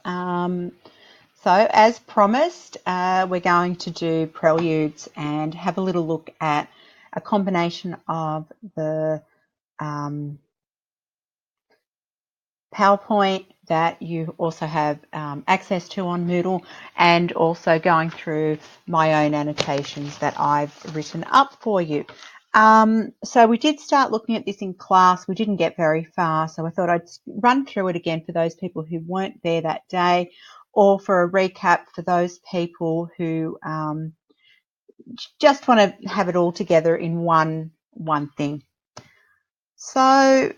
So as promised, we're going to do Preludes and have a little look at a combination of the PowerPoint that you also have access to on Moodle, and also going through my own annotations that I've written up for you. So we did start looking at this in class. We didn't get very far, so I thought I'd run through it again for those people who weren't there that day, or for a recap for those people who just want to have it all together in one thing. So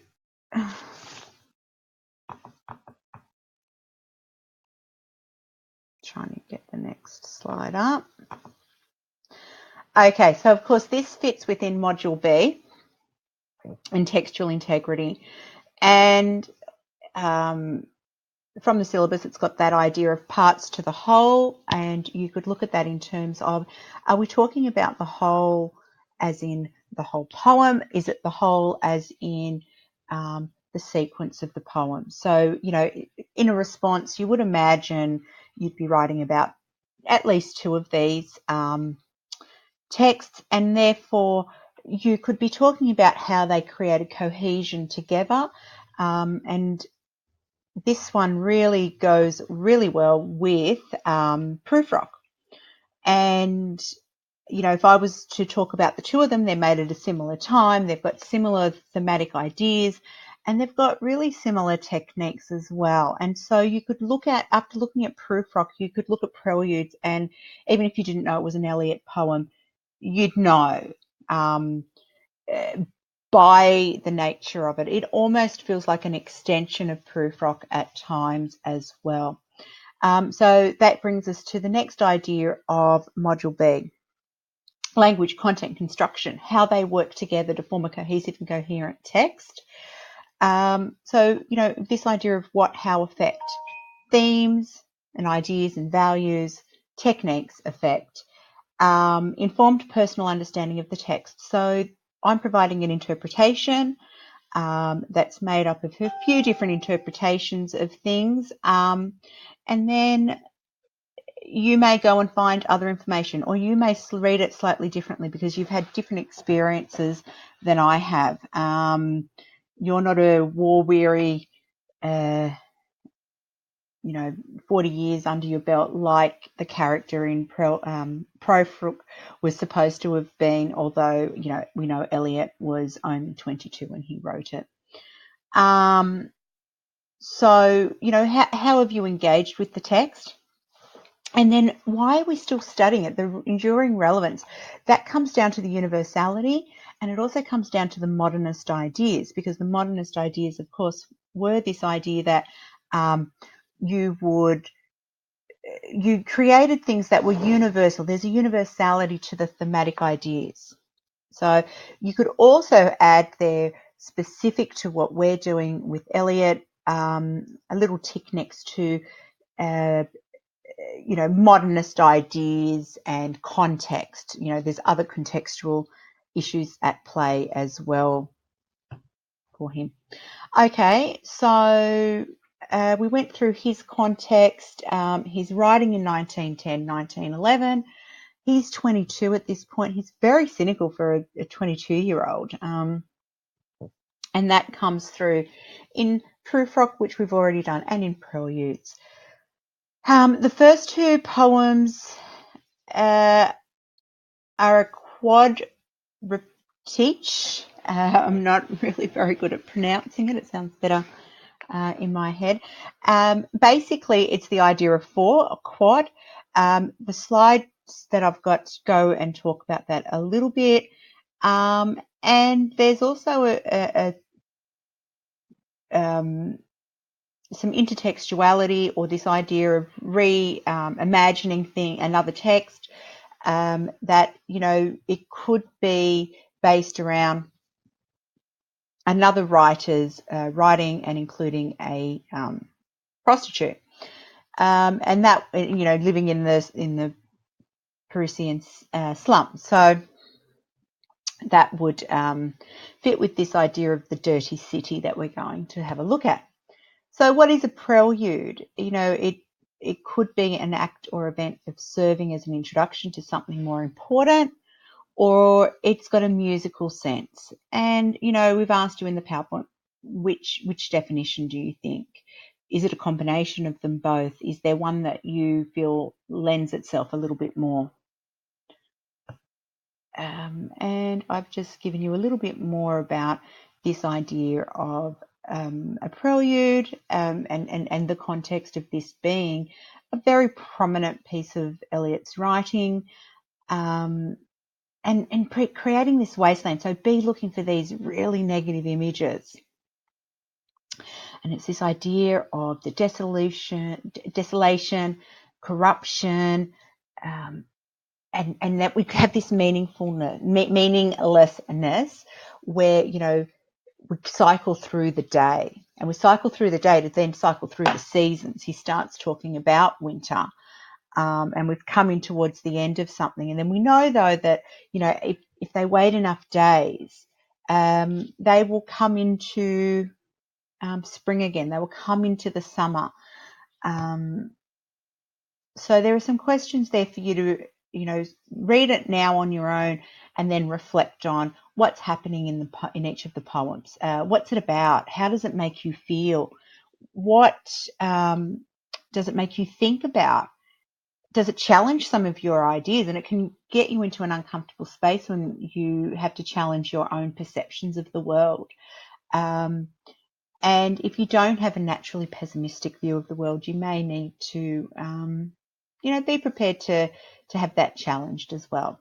trying to get the next slide up. Okay, so of course this fits within Module B in textual integrity, and from the syllabus it's got that idea of parts to the whole, and you could look at that in terms of, are we talking about the whole as in the whole poem? Is it the whole as in the sequence of the poem? So, you know, in a response you would imagine you'd be writing about at least two of these texts, and therefore you could be talking about how they created cohesion together, and this one really goes really well with Proofrock. And you know, if I was to talk about the two of them, they're made at a similar time, they've got similar thematic ideas, and they've got really similar techniques as well. And so you could look at, after looking at Proofrock, you could look at Preludes, and even if you didn't know it was an Eliot poem, you'd know by the nature of it. It almost feels like an extension of Proofrock at times as well. So that brings us to the next idea of Module B. Language, content, construction, how they work together to form a cohesive and coherent text. So, you know, this idea of what, how affect themes and ideas and values, techniques affect, informed personal understanding of the text. So I'm providing an interpretation that's made up of a few different interpretations of things, and then you may go and find other information, or you may read it slightly differently because you've had different experiences than I have. You're not a war-weary, 40 years under your belt like the character in Proofrock was supposed to have been, although, you know, we know Eliot was only 22 when he wrote it. So, you know, how have you engaged with the text? And then why are we still studying it? The enduring relevance, that comes down to the universality, and it also comes down to the modernist ideas, because the modernist ideas, of course, were this idea that you created things that were universal. There's a universality to the thematic ideas. So you could also add there, specific to what we're doing with Eliot, a little tick next to modernist ideas and context. You know, there's other contextual issues at play as well for him. Okay, so we went through his context. He's writing in 1910, 1911. He's 22 at this point. He's very cynical for a 22-year-old. And that comes through in Proofrock, which we've already done, and in Preludes. The first two poems are a quadriptych. I'm not really very good at pronouncing it. It sounds better in my head. Basically, it's the idea of four, a quad. The slides that I've got go and talk about that a little bit. And there's also some intertextuality, or this idea of imagining another text, that, you know, it could be based around another writer's writing and including a prostitute, and that, you know, living in the Parisian slum. So that would fit with this idea of the dirty city that we're going to have a look at. So what is a prelude? It could be an act or event of serving as an introduction to something more important, or it's got a musical sense. And, we've asked you in the PowerPoint, which definition do you think? Is it a combination of them both? Is there one that you feel lends itself a little bit more? And I've just given you a little bit more about this idea of a prelude and the context of this being a very prominent piece of Eliot's writing, and creating this wasteland. So be looking for these really negative images. And it's this idea of the desolation, corruption, and that we have this meaninglessness where, we cycle through the day, and we cycle through the day to then cycle through the seasons. He starts talking about winter, and we've come in towards the end of something. And then we know, though, that, if they wait enough days, they will come into spring again. They will come into the summer. So there are some questions there for you to, read it now on your own and then reflect on what's happening in each of the poems. What's it about? How does it make you feel? What does it make you think about? Does it challenge some of your ideas? And it can get you into an uncomfortable space when you have to challenge your own perceptions of the world. And if you don't have a naturally pessimistic view of the world, you may need to, be prepared to have that challenged as well.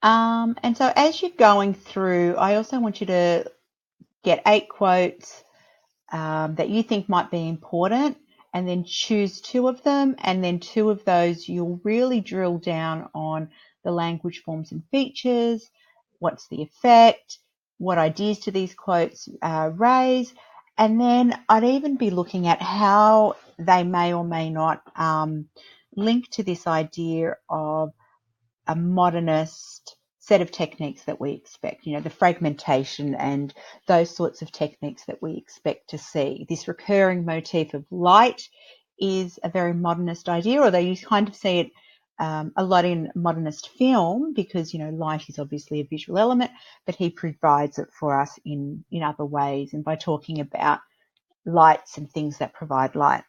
And so as you're going through, I also want you to get 8 quotes that you think might be important, and then choose 2 of them, and then 2 of those you'll really drill down on the language forms and features, what's the effect, what ideas do these quotes raise, and then I'd even be looking at how they may or may not link to this idea of a modernist set of techniques that we expect, the fragmentation and those sorts of techniques that we expect to see. This recurring motif of light is a very modernist idea, although you kind of see it a lot in modernist film because, light is obviously a visual element, but he provides it for us in other ways, and by talking about lights and things that provide light.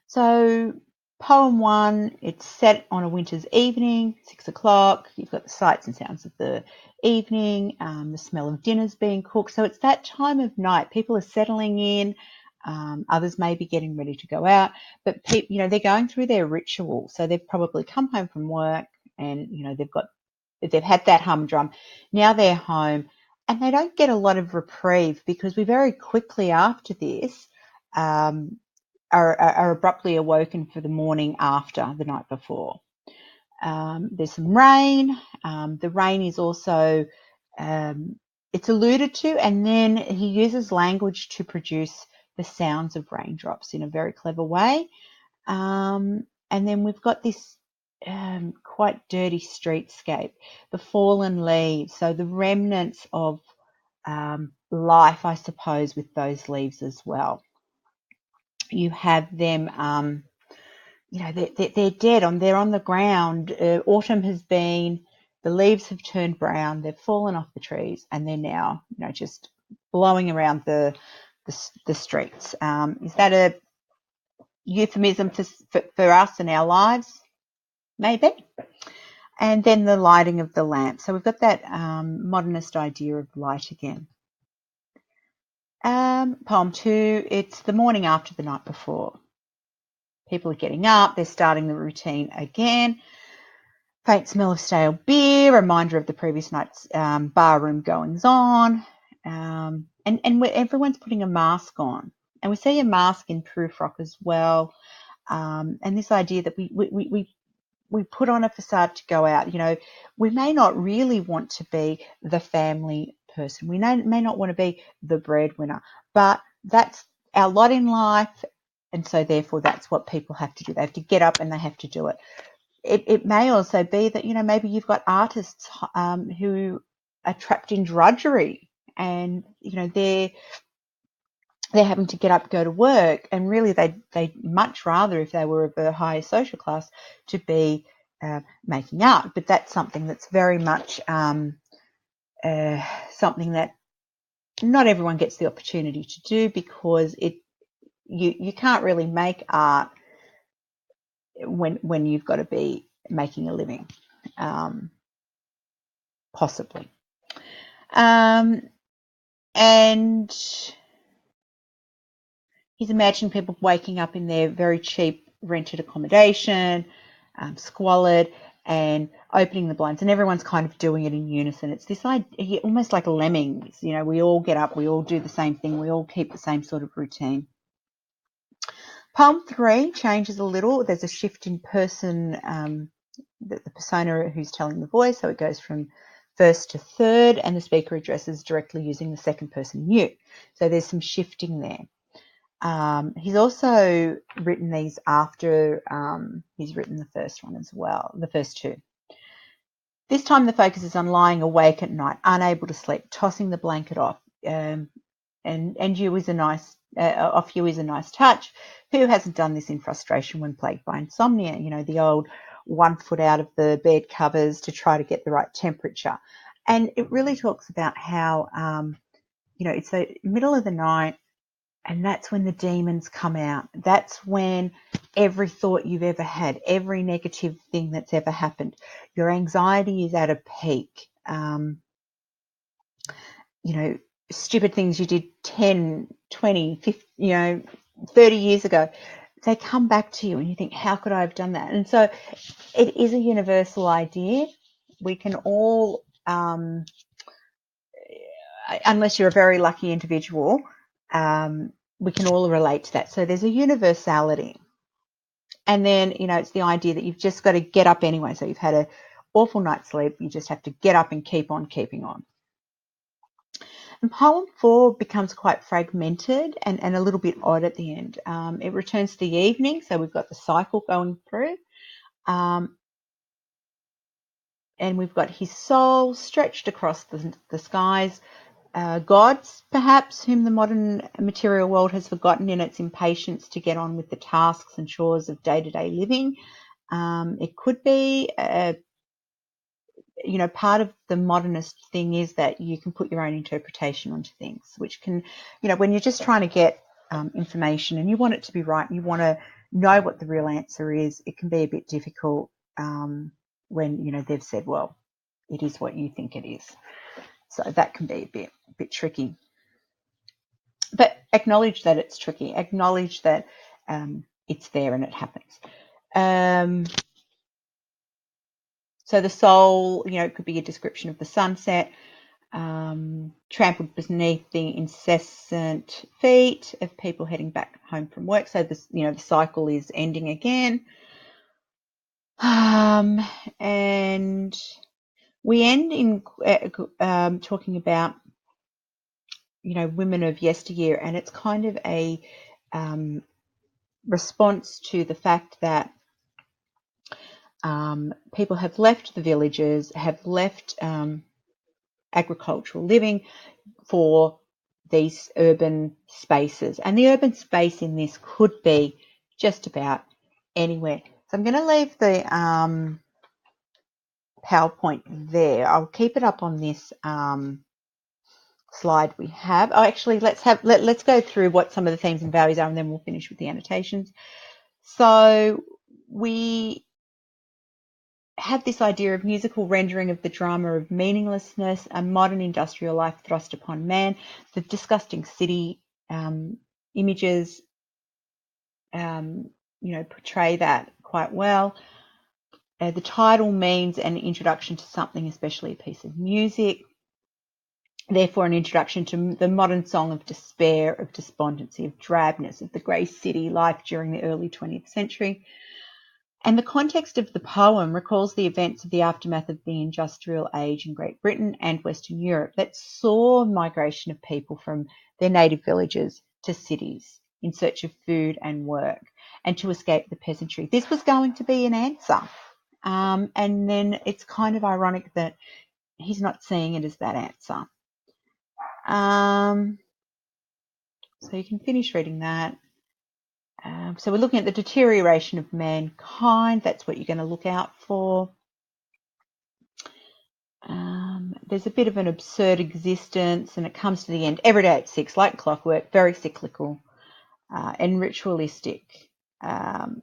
So poem 1, it's set on a winter's evening, 6 o'clock. You've got the sights and sounds of the evening, the smell of dinner's being cooked. So it's that time of night. People are settling in. Others may be getting ready to go out, but they're going through their ritual. So they've probably come home from work, and they've had that humdrum. Now they're home, and they don't get a lot of reprieve because we very quickly after this are abruptly awoken for the morning after the night before. There's some rain. The rain is also it's alluded to, and then he uses language to produce the sounds of raindrops in a very clever way. And then we've got this quite dirty streetscape, the fallen leaves, so the remnants of life, I suppose, with those leaves as well. You have them, they're dead. They're on the ground. Autumn has been, the leaves have turned brown. They've fallen off the trees, and they're now, just blowing around the streets. Is that a euphemism for us and our lives? Maybe. And then the lighting of the lamp. So we've got that modernist idea of light again. Poem 2, it's the morning after the night before. People are getting up, they're starting the routine again. Faint smell of stale beer, reminder of the previous night's barroom goings on. And everyone's putting a mask on. And we see a mask in Prufrock as well. And this idea that we put on a facade to go out. We may not really want to be the family person. We may not want to be the breadwinner, but that's our lot in life. And so therefore that's what people have to do. They have to get up and they have to do it. It may also be that, maybe you've got artists who are trapped in drudgery, and, they're they're having to get up, go to work, and really they'd much rather, if they were of a higher social class, to be making art. But that's something that's very much something that not everyone gets the opportunity to do, because you can't really make art when you've got to be making a living, possibly. And he's imagined people waking up in their very cheap rented accommodation, squalid, and opening the blinds, and everyone's kind of doing it in unison. It's this idea, almost like lemmings. You know, we all get up, we all do the same thing, we all keep the same sort of routine. Poem 3 changes a little. There's a shift in person, the persona who's telling the voice, so it goes from first to third, and the speaker addresses directly using the second person you. So there's some shifting there. He's also written these after he's written the first one as well, the first two. This time the focus is on lying awake at night, unable to sleep, tossing the blanket off, and you is a nice off you is a nice touch. Who hasn't done this in frustration when plagued by insomnia? You know, the old 1 foot out of the bed covers to try to get the right temperature. And it really talks about how, you know, it's the middle of the night, and that's when the demons come out. That's when every thought you've ever had, every negative thing that's ever happened, your anxiety is at a peak. You know, stupid things you did 10, 20, 50, 30 years ago, they come back to you and you think, how could I have done that? And so it is a universal idea. We can all, unless you're a very lucky individual, we can all relate to that. So there's a universality. And then, you know, it's the idea that you've just got to get up anyway. So you've had an awful night's sleep. You just have to get up and keep on keeping on. And poem 4 becomes quite fragmented and a little bit odd at the end. It returns to the evening, so we've got the cycle going through. And we've got his soul stretched across the skies. Gods, perhaps, whom the modern material world has forgotten in its impatience to get on with the tasks and chores of day-to-day living. It could be you know, part of the modernist thing is that you can put your own interpretation onto things, which can, you know, when you're just trying to get information and you want it to be right and you want to know what the real answer is, it can be a bit difficult when, you know, they've said, well, it is what you think it is. So that can be a bit tricky. But acknowledge that it's tricky. Acknowledge that it's there and it happens. So the soul, you know, it could be a description of the sunset, trampled beneath the incessant feet of people heading back home from work. So this, you know, the cycle is ending again. And we end in talking about, you know, women of yesteryear, and it's kind of a response to the fact that people have left the villages, have left agricultural living for these urban spaces. And the urban space in this could be just about anywhere. So I'm going to leave the PowerPoint there. I'll keep it up on this slide we have. Oh, actually, let's go through what some of the themes and values are, and then we'll finish with the annotations. So we have this idea of musical rendering of the drama of meaninglessness, a modern industrial life thrust upon man, the disgusting city images, you know, portray that quite well. The title means an introduction to something, especially a piece of music. Therefore, an introduction to the modern song of despair, of despondency, of drabness, of the grey city life during the early 20th century. And the context of the poem recalls the events of the aftermath of the industrial age in Great Britain and Western Europe that saw migration of people from their native villages to cities in search of food and work and to escape the peasantry. This was going to be an answer. And then it's kind of ironic that he's not seeing it as that answer. So you can finish reading that. So we're looking at the deterioration of mankind. That's what you're going to look out for. There's a bit of an absurd existence, and it comes to the end every day at 6, like clockwork, very cyclical and ritualistic, and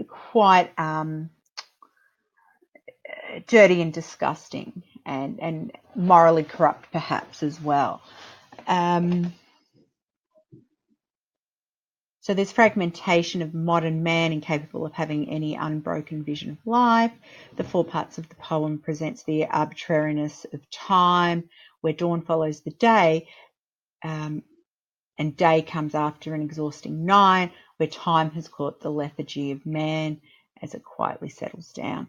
quite dirty and disgusting, and morally corrupt perhaps as well. So there's fragmentation of modern man, incapable of having any unbroken vision of life. The 4 parts of the poem presents the arbitrariness of time, where dawn follows the day, and day comes after an exhausting night, where time has caught the lethargy of man as it quietly settles down.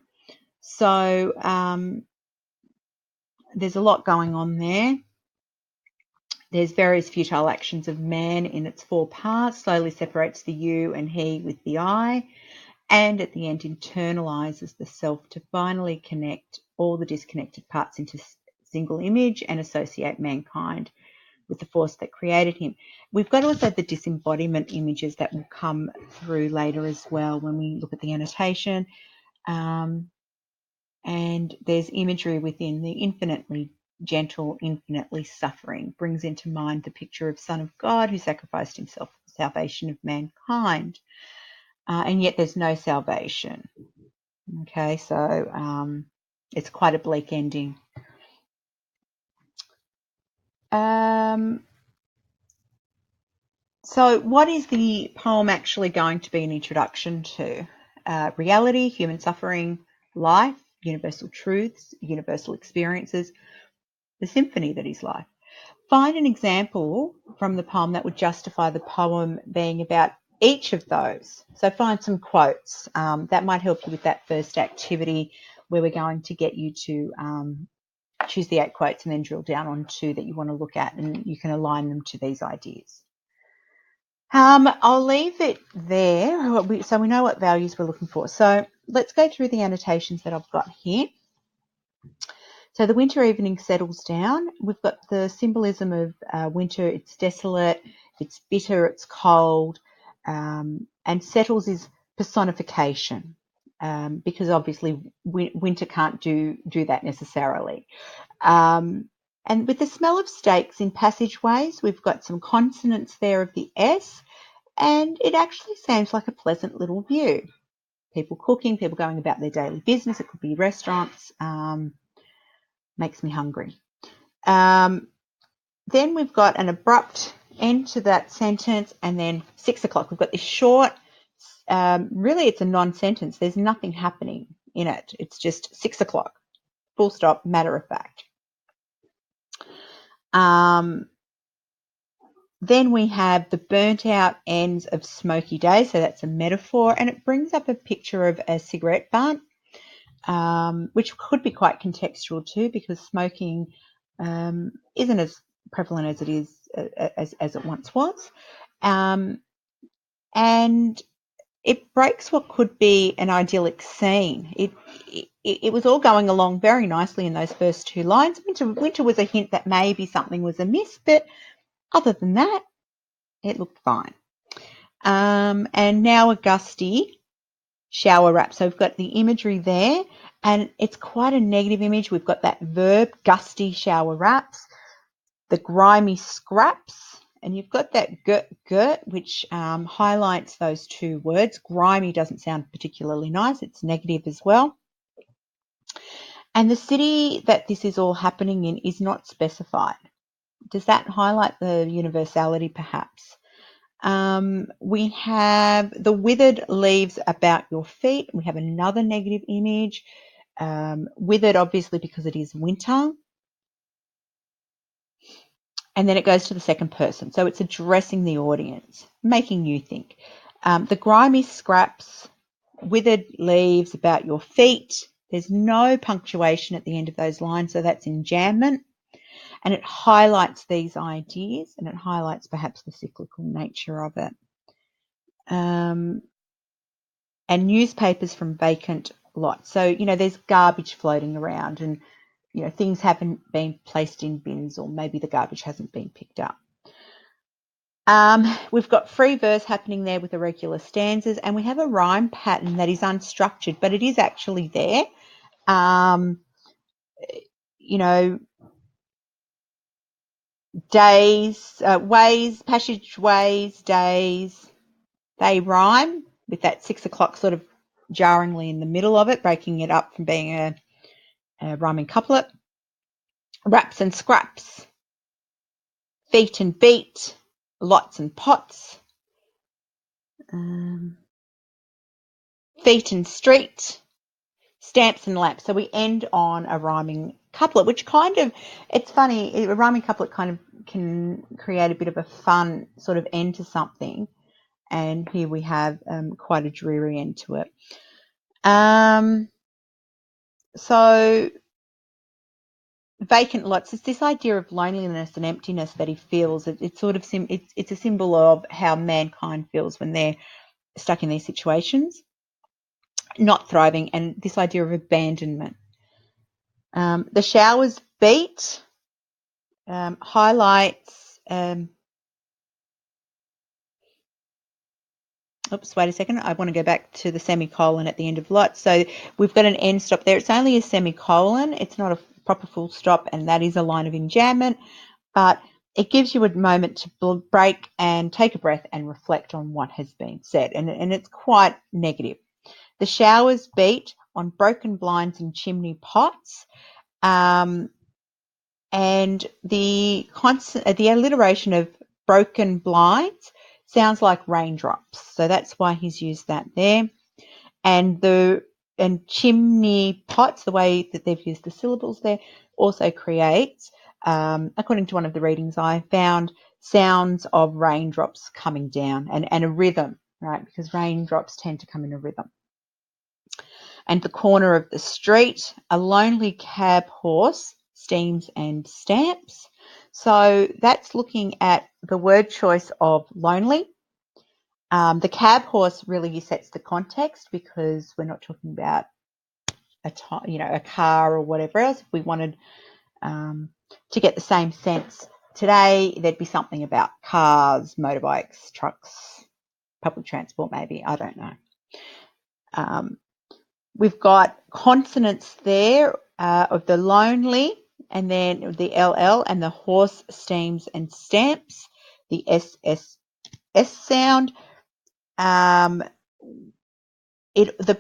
So there's a lot going on there. There's various futile actions of man in its 4 parts, slowly separates the you and he with the I, and at the end internalizes the self to finally connect all the disconnected parts into a single image and associate mankind with the force that created him. We've got also the disembodiment images that will come through later as well when we look at the annotation. And there's imagery within the infinitely gentle, infinitely suffering, brings into mind the picture of Son of God who sacrificed himself for the salvation of mankind. And yet there's no salvation. Okay, so it's quite a bleak ending. So what is the poem actually going to be an introduction to? Reality, human suffering, life, universal truths, universal experiences, the symphony that is life. Find an example from the poem that would justify the poem being about each of those. So find some quotes. That might help you with that first activity where we're going to get you to choose the 8 quotes and then drill down on 2 that you want to look at, and you can align them to these ideas. I'll leave it there so we know what values we're looking for. So let's go through the annotations that I've got here. So the winter evening settles down. We've got the symbolism of winter. It's desolate, it's bitter, it's cold, and settles is personification, because obviously winter can't do that necessarily. And with the smell of steaks in passageways, we've got some consonants there of the S, and it actually seems like a pleasant little view. People cooking, people going about their daily business. It could be restaurants. Makes me hungry. Then we've got an abrupt end to that sentence, and then 6 o'clock. We've got this short, really it's a non-sentence. There's nothing happening in it. It's just 6 o'clock, full stop, matter of fact. Then we have the burnt out ends of smoky days. So that's a metaphor, and it brings up a picture of a cigarette butt, which could be quite contextual too, because smoking isn't as prevalent as it is as it once was, and it breaks what could be an idyllic scene. It was all going along very nicely in those first 2 lines. Winter was a hint that maybe something was amiss, but other than that, it looked fine. And now a gusty shower wrap. So we've got the imagery there, and it's quite a negative image. We've got that verb, gusty shower wraps, the grimy scraps, and you've got that girt, which highlights those 2 words. Grimy doesn't sound particularly nice. It's negative as well. And the city that this is all happening in is not specified. Does that highlight the universality perhaps? We have the withered leaves about your feet. We have another negative image. Withered, obviously, because it is winter. And then it goes to the second person. So it's addressing the audience, making you think. The grimy scraps, withered leaves about your feet. There's no punctuation at the end of those lines, so that's enjambment. And it highlights these ideas, and it highlights perhaps the cyclical nature of it. And newspapers from vacant lots. So, there's garbage floating around, and things haven't been placed in bins, or maybe the garbage hasn't been picked up. We've got free verse happening there with irregular stanzas, and we have a rhyme pattern that is unstructured, but it is actually there. Days, ways, passageways, days, they rhyme with that 6 o'clock sort of jarringly in the middle of it, breaking it up from being a rhyming couplet. Raps and scraps, feet and beat, lots and pots, feet and street, stamps and lamps. So we end on a rhyming couplet, which it's funny, a rhyming couplet kind of can create a bit of a fun sort of end to something. And here we have quite a dreary end to it. So vacant lots, it's this idea of loneliness and emptiness that he feels. It's a symbol of how mankind feels when they're stuck in these situations, not thriving, and this idea of abandonment. The showers beat highlights. Oops, wait a second. I want to go back to the semicolon at the end of lot. So we've got an end stop there. It's only a semicolon. It's not a proper full stop, and that is a line of enjambment, but it gives you a moment to break and take a breath and reflect on what has been said, and it's quite negative. The showers beat on broken blinds and chimney pots, and the alliteration of broken blinds sounds like raindrops, so that's why he's used that there. And chimney pots, the way that they've used the syllables there, also creates, according to one of the readings I found, sounds of raindrops coming down and a rhythm, right? Because raindrops tend to come in a rhythm. And the corner of the street, a lonely cab horse, steams and stamps. So that's looking at the word choice of lonely. The cab horse really sets the context, because we're not talking about a car or whatever else. If we wanted to get the same sense today, there'd be something about cars, motorbikes, trucks, public transport maybe. I don't know. We've got consonants there of the lonely, and then the LL, and the horse, steams and stamps, the SSS sound. The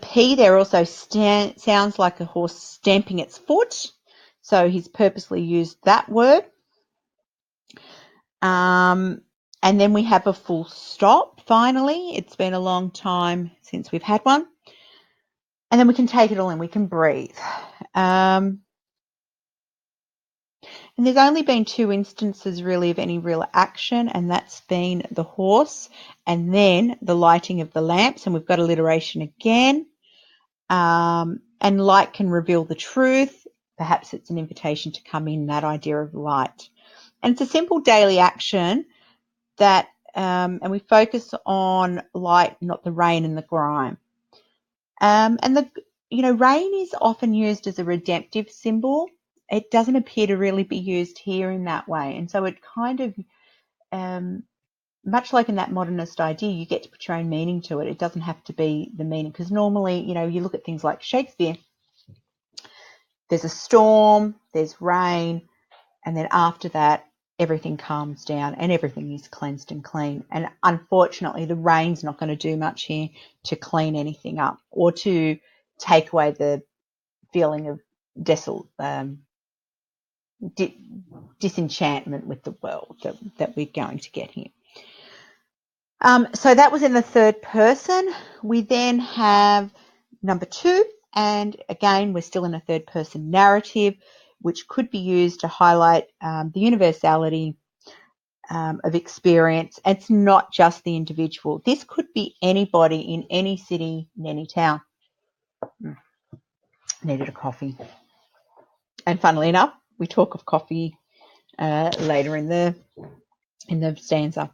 P there also sounds like a horse stamping its foot, so he's purposely used that word. And then we have a full stop, finally. It's been a long time since we've had one. And then we can take it all in, we can breathe. And there's only been 2 instances really of any real action, and that's been the horse and then the lighting of the lamps. And we've got alliteration again. And light can reveal the truth. Perhaps it's an invitation to come in, that idea of light. And it's a simple daily action that, and we focus on light, not the rain and the grime. And rain is often used as a redemptive symbol. It doesn't appear to really be used here in that way. And so it kind of, much like in that modernist idea, you get to put your own meaning to it. It doesn't have to be the meaning, because normally, you look at things like Shakespeare, there's a storm, there's rain, and then after that, everything calms down and everything is cleansed and clean. And unfortunately, the rain's not going to do much here to clean anything up or to take away the feeling of disenchantment with the world that we're going to get here. So that was in the third person. We then have number 2, and again, we're still in a third person narrative, which could be used to highlight the universality of experience. It's not just the individual. This could be anybody in any city, in any town. Needed a coffee. And funnily enough, we talk of coffee later in the stanza.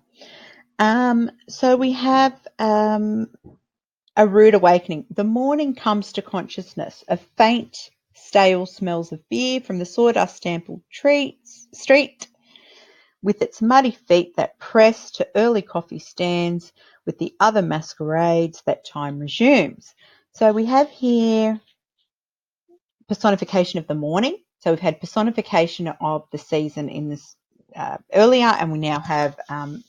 So we have a rude awakening. The morning comes to consciousness, a faint stale smells of beer from the sawdust-stampled street, with its muddy feet that press to early coffee stands with the other masquerades that time resumes. So we have here personification of the morning. So we've had personification of the season in this earlier, and we now have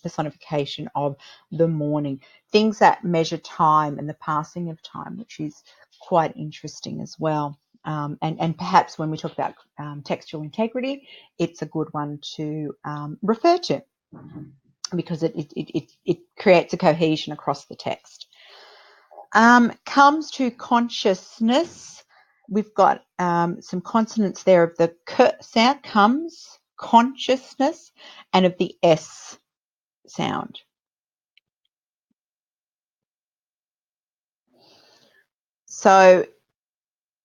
personification of the morning, things that measure time and the passing of time, which is quite interesting as well. And perhaps when we talk about textual integrity, it's a good one to refer to because it creates a cohesion across the text. Comes to consciousness, we've got some consonants there of the k sound, comes, consciousness, and of the S sound. So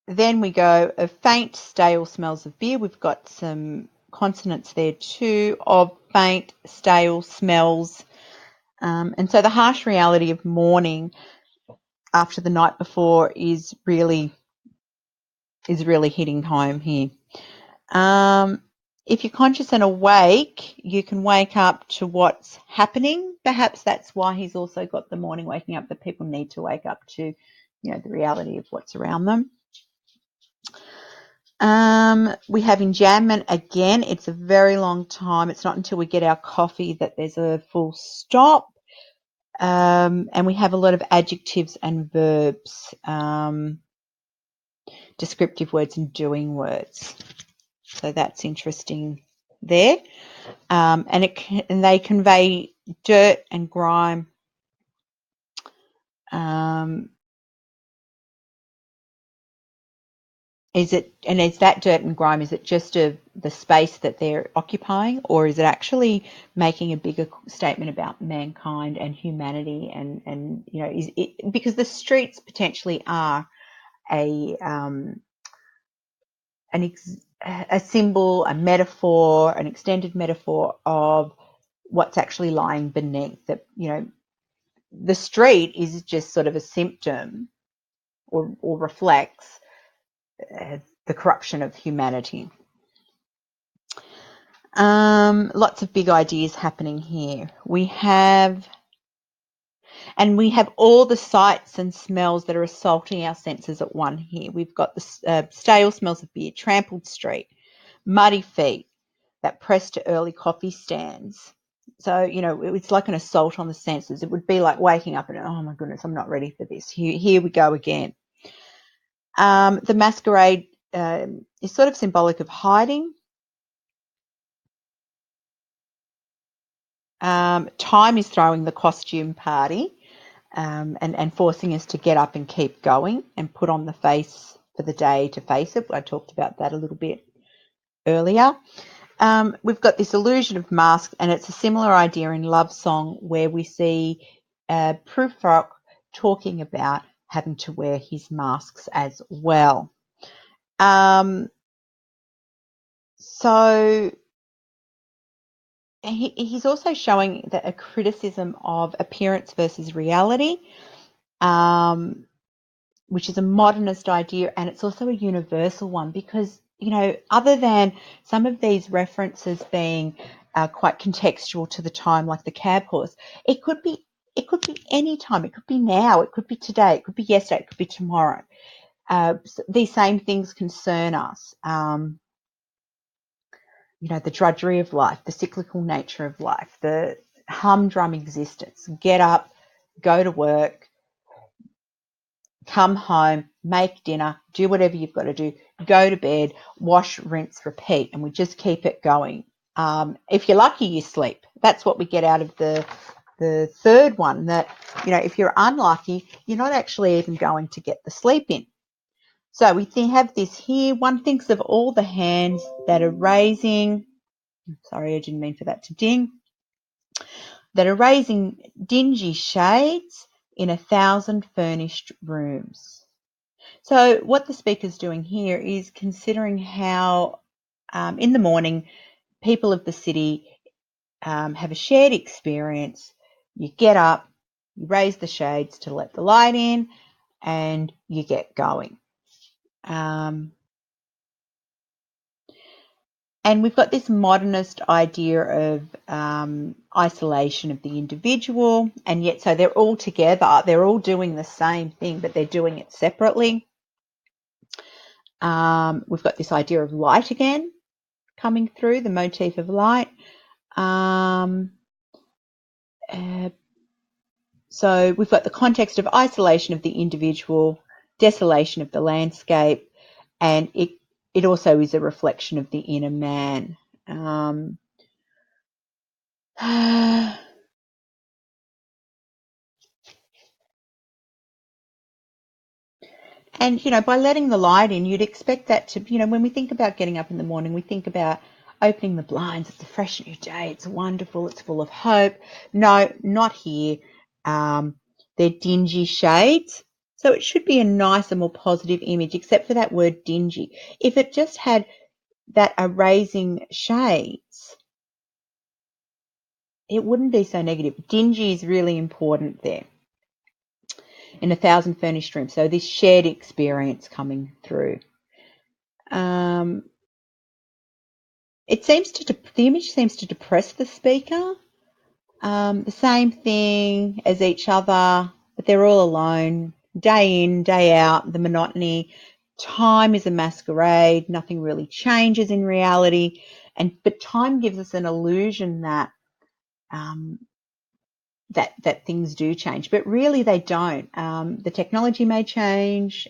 then we go of faint, stale smells of beer. We've got some consonants there too of faint, stale smells. And so the harsh reality of morning after the night before is really hitting home here. If you're conscious and awake, you can wake up to what's happening. Perhaps that's why he's also got the morning waking up, that people need to wake up to, the reality of what's around them. We have enjambment again. It's a very long time. It's not until we get our coffee that there's a full stop. And we have a lot of adjectives and verbs, descriptive words and doing words. So that's interesting there. And they convey dirt and grime. Is that dirt and grime, is it just the space that they're occupying, or is it actually making a bigger statement about mankind and humanity? And is it, because the streets potentially are a symbol, a metaphor, an extended metaphor of what's actually lying beneath. That the street is just sort of a symptom or reflects the corruption of humanity. Lots of big ideas happening here. We have all the sights and smells that are assaulting our senses at one here. We've got the stale smells of beer, trampled street, muddy feet that press to early coffee stands. So, it's like an assault on the senses. It would be like waking up and, oh my goodness, I'm not ready for this. Here we go again. The masquerade is sort of symbolic of hiding. Time is throwing the costume party and forcing us to get up and keep going and put on the face for the day to face it. I talked about that a little bit earlier. We've got this illusion of masks, and it's a similar idea in Love Song, where we see Prufrock talking about having to wear his masks as well. So he's also showing that a criticism of appearance versus reality, which is a modernist idea, and it's also a universal one because, other than some of these references being quite contextual to the time, like the cab horse, it could be any time. It could be now. It could be today. It could be yesterday. It could be tomorrow. These same things concern us. The drudgery of life, the cyclical nature of life, the humdrum existence. Get up, go to work, come home, make dinner, do whatever you've got to do, go to bed, wash, rinse, repeat, and we just keep it going. If you're lucky, you sleep. That's what we get out of the third one, that, if you're unlucky, you're not actually even going to get the sleep in. So we have this here. One thinks of all the hands that are raising, sorry, I didn't mean for that to ding, that are raising dingy shades in 1,000 furnished rooms. So what the speaker's doing here is considering how in the morning people of the city have a shared experience. You get up, you raise the shades to let the light in, and you get going. And we've got this modernist idea of isolation of the individual, and yet so they're all together, they're all doing the same thing, but they're doing it separately. We've got this idea of light again coming through, the motif of light. So we've got the context of isolation of the individual, desolation of the landscape, and it also is a reflection of the inner man. And, by letting the light in, you'd expect that to, when we think about getting up in the morning, we think about opening the blinds. It's a fresh new day. It's wonderful. It's full of hope. No, not here. They're dingy shades. So it should be a nicer, more positive image, except for that word dingy. If it just had that erasing shades, it wouldn't be so negative. Dingy is really important there. In 1,000 furnished rooms. So this shared experience coming through. The image seems to depress the speaker. The same thing as each other, but they're all alone. Day in, day out, the monotony. Time is a masquerade. Nothing really changes in reality. But time gives us an illusion that that things do change, but really they don't. The technology may change,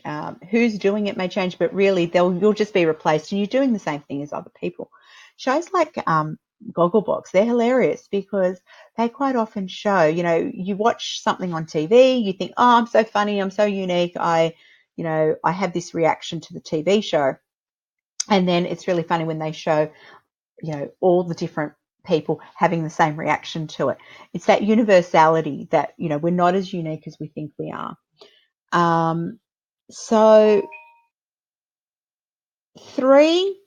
who's doing it may change, but really you'll just be replaced and you're doing the same thing as other people. Shows like Gogglebox, they're hilarious because they quite often show, you watch something on TV, you think, oh, I'm so funny, I'm so unique, I have this reaction to the TV show. And then it's really funny when they show, all the different people having the same reaction to it. It's that universality that, we're not as unique as we think we are. So 3,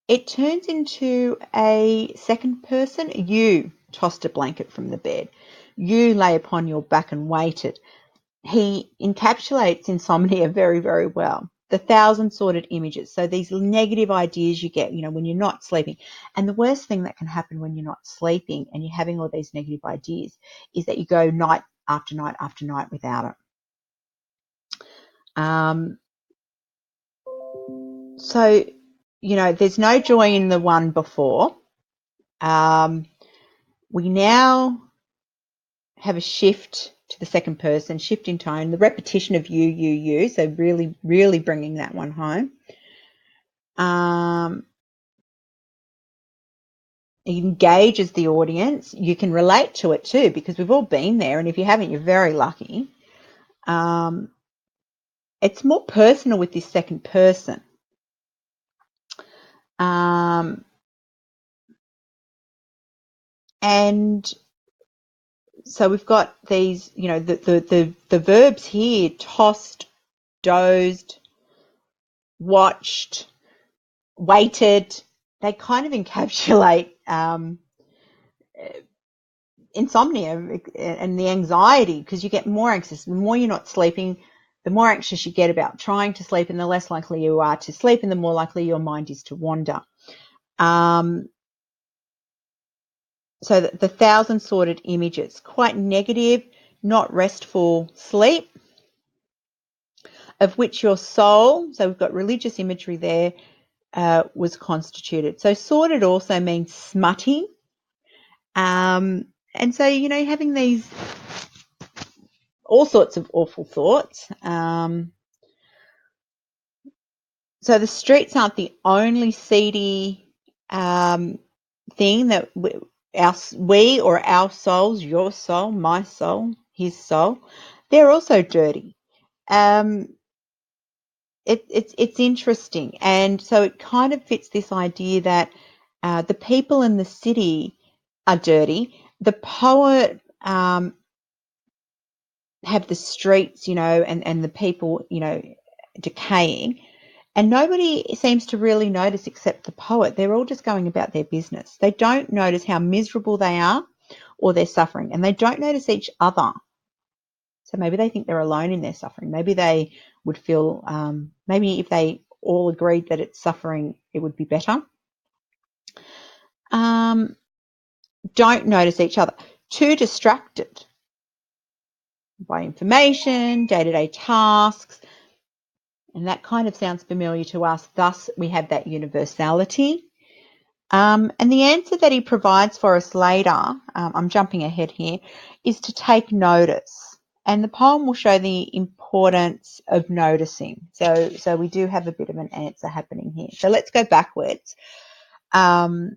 it turns into a second person. You tossed a blanket from the bed. You lay upon your back and waited. He encapsulates insomnia very, very well. The 1,000 sorted images. So these negative ideas you get, when you're not sleeping. And the worst thing that can happen when you're not sleeping and you're having all these negative ideas is that you go night after night after night without it. So, there's no joy in the one before. We now have a shift to the second person, shift in tone, the repetition of you. So really, really bringing that one home. It engages the audience. You can relate to it too because we've all been there, and if you haven't, you're very lucky. It's more personal with this second person. And so we've got these, the verbs here: tossed, dozed, watched, waited. They kind of encapsulate insomnia and the anxiety because you get more anxious. The more you're not sleeping, the more anxious you get about trying to sleep, and the less likely you are to sleep, and the more likely your mind is to wander. So the 1,000 sorted images, quite negative, not restful sleep, of which your soul, so we've got religious imagery there, was constituted. So sorted also means smutty. And so, having these all sorts of awful thoughts. So the streets aren't the only seedy thing that we or our souls, your soul, my soul, his soul, they're also dirty. It's interesting, and so it kind of fits this idea that the people in the city are dirty. The poet have the streets, and the people, decaying, and nobody seems to really notice except the poet. They're all just going about their business. They don't notice how miserable they are or they're suffering, and they don't notice each other. So maybe they think they're alone in their suffering. Maybe they would feel, maybe if they all agreed that it's suffering, it would be better. don't notice each other, too distracted by information, day-to-day tasks, and that kind of sounds familiar to us. Thus, we have that universality. And the answer that he provides for us later, I'm jumping ahead here, is to take notice. And the poem will show the importance of noticing. So we do have a bit of an answer happening here. So let's go backwards. So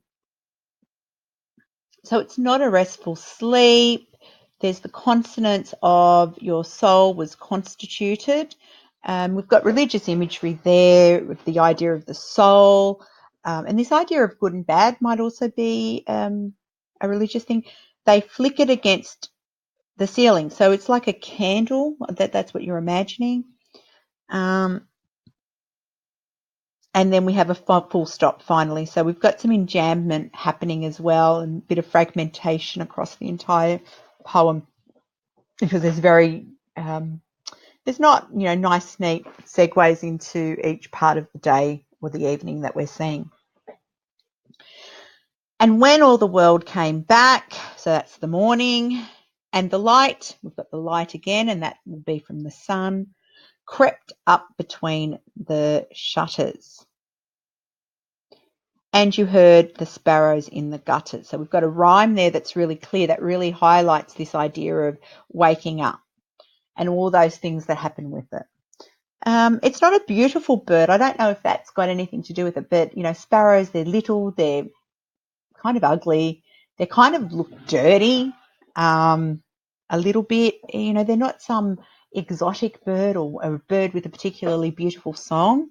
it's not a restful sleep. There's the consonance of your soul was constituted. We've got religious imagery there with the idea of the soul. And this idea of good and bad might also be a religious thing. They flickered against the ceiling. So it's like a candle. That's what you're imagining. And then we have a full stop finally. So we've got some enjambment happening as well, and a bit of fragmentation across the entire poem, because there's there's not, nice, neat segues into each part of the day or the evening that we're seeing. And when all the world came back, so that's the morning, and the light, we've got the light again, and that will be from the sun, crept up between the shutters. And you heard the sparrows in the gutters. So we've got a rhyme there that's really clear, that really highlights this idea of waking up and all those things that happen with it. It's not a beautiful bird. I don't know if that's got anything to do with it, but, sparrows, they're little, they're kind of ugly, they kind of look dirty a little bit. They're not some exotic bird or a bird with a particularly beautiful song.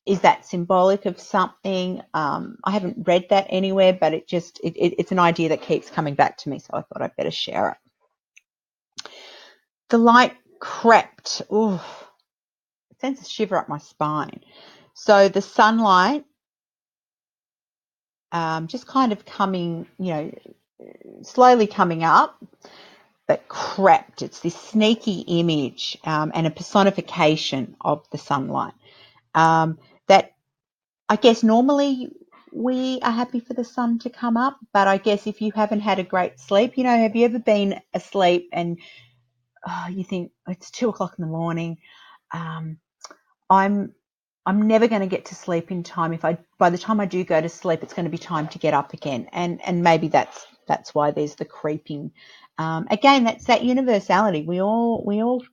Is that symbolic of something? I haven't read that anywhere, but it's an idea that keeps coming back to me, so I thought I'd better share it. The light crept. Ooh, it sends a shiver up my spine. So the sunlight just kind of coming, slowly coming up, but crept. It's this sneaky image and a personification of the sunlight. That I guess normally we are happy for the sun to come up, but I guess if you haven't had a great sleep, have you ever been asleep and you think it's 2:00 in the morning? I'm never going to get to sleep in time. By the time I do go to sleep, it's going to be time to get up again, and maybe that's why there's the creeping. Again, that's that universality. We all,